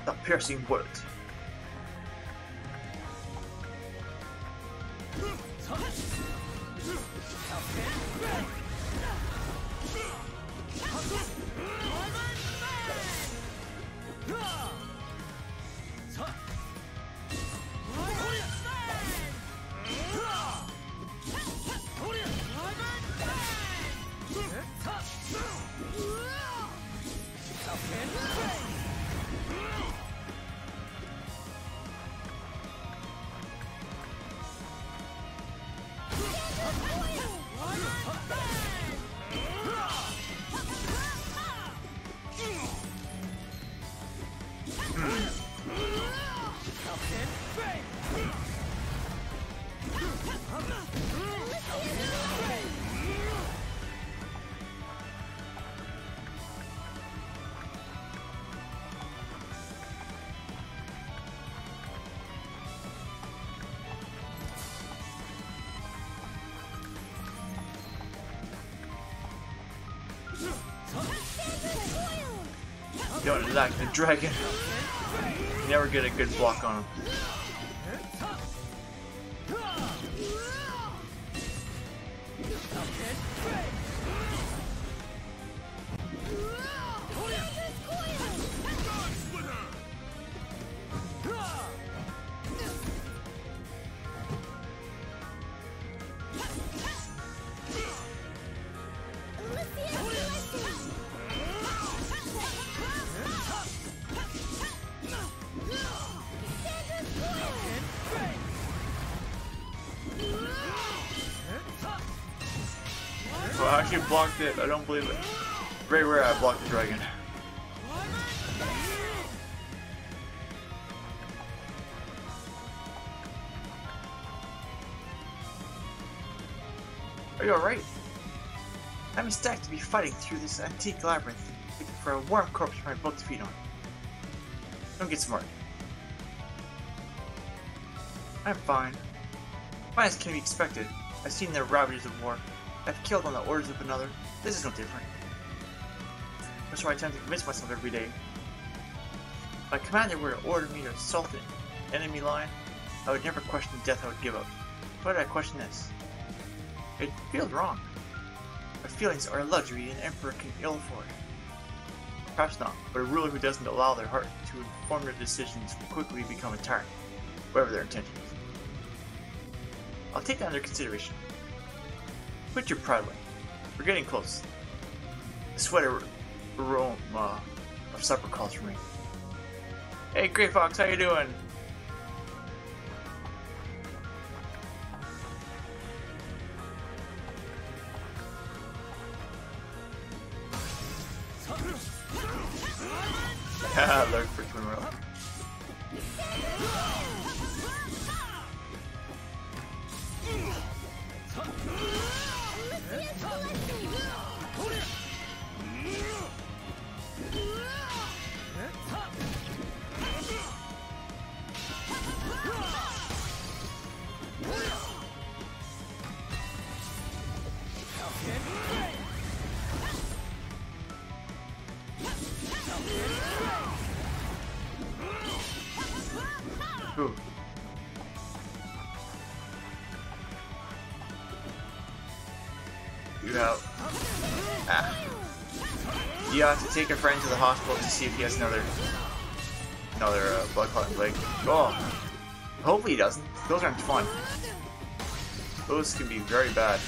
The piercing bullet. Don't attack the dragon. You never get a good block on him. Well, I actually blocked it. I don't believe it. Very rare I blocked the dragon. Are you alright? I'm ecstatic to be fighting through this antique labyrinth, looking for a warm corpse for my boat to feed on. Don't get smart. I'm fine. Fine as can be expected. I've seen the ravages of war. I've killed on the orders of another. This is no different. That's why I tend to convince myself every day. If my commander were to order me to assault an enemy line, I would never question the death I would give up. Why did I question this? It feels wrong. My feelings are a luxury an emperor can ill afford. Perhaps not, but a ruler who doesn't allow their heart to inform their decisions will quickly become a tyrant, whatever their intentions. I'll take that under consideration. Put your pride away. We're getting close. The sweat aroma of supper calls for me. Hey, Grey Fox, how you doing? Lurk for Twin Rock. Ooh. You out. Ah. You have to take a friend to the hospital to see if he has another blood clot leg. Oh, hopefully he doesn't. Those aren't fun. Those can be very bad.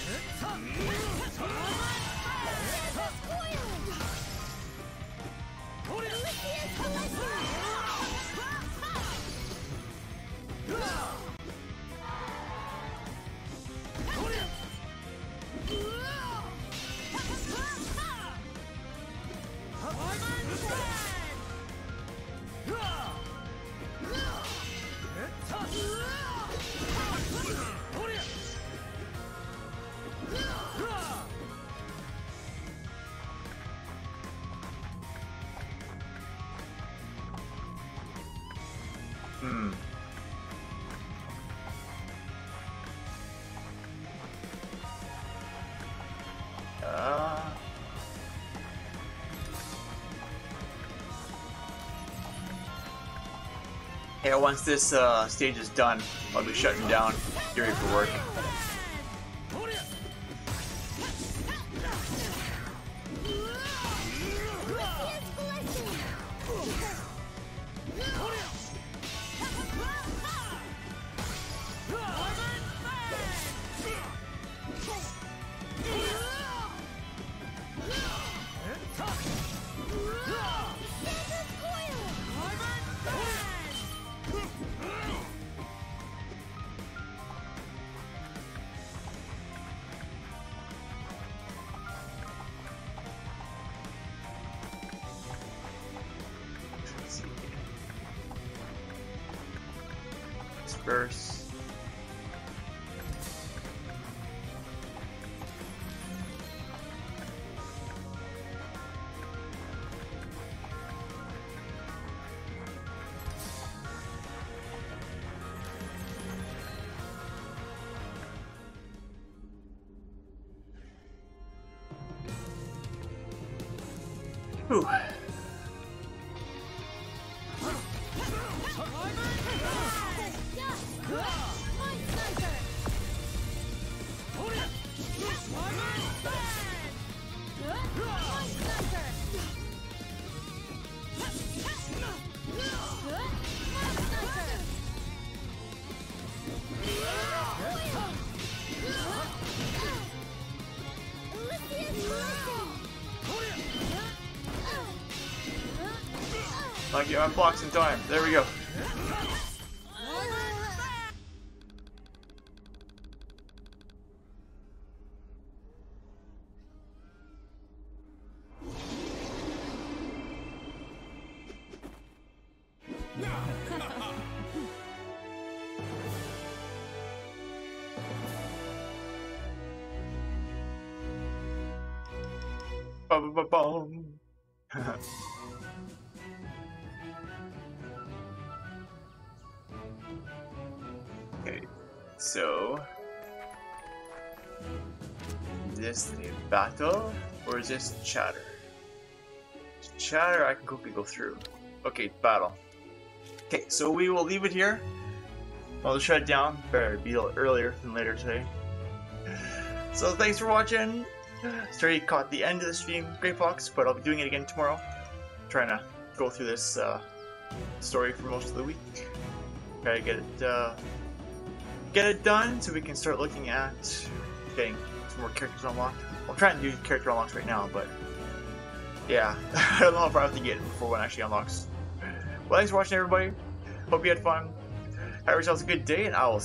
Yeah, once this stage is done, I'll be shutting down. Get ready for work. Disperse. Whew. I get my blocks in time. There we go. Ba-ba-ba-boom. Okay, so is this the battle or is this chatter? chat, or I can quickly go through. Okay, battle. Okay, so we will leave it here. I'll shut it down. Better be earlier than later today. So thanks for watching. Sorry you caught the end of the stream, Great Fox, but I'll be doing it again tomorrow. Trying to go through this story for most of the week. Try to get it done so we can start looking at getting some more characters unlocked. I'm trying to do character unlocks right now, but yeah, I don't know if I have to get it before one actually unlocks. Well, thanks for watching, everybody. Hope you had fun. Have yourselves a good day, and I will see you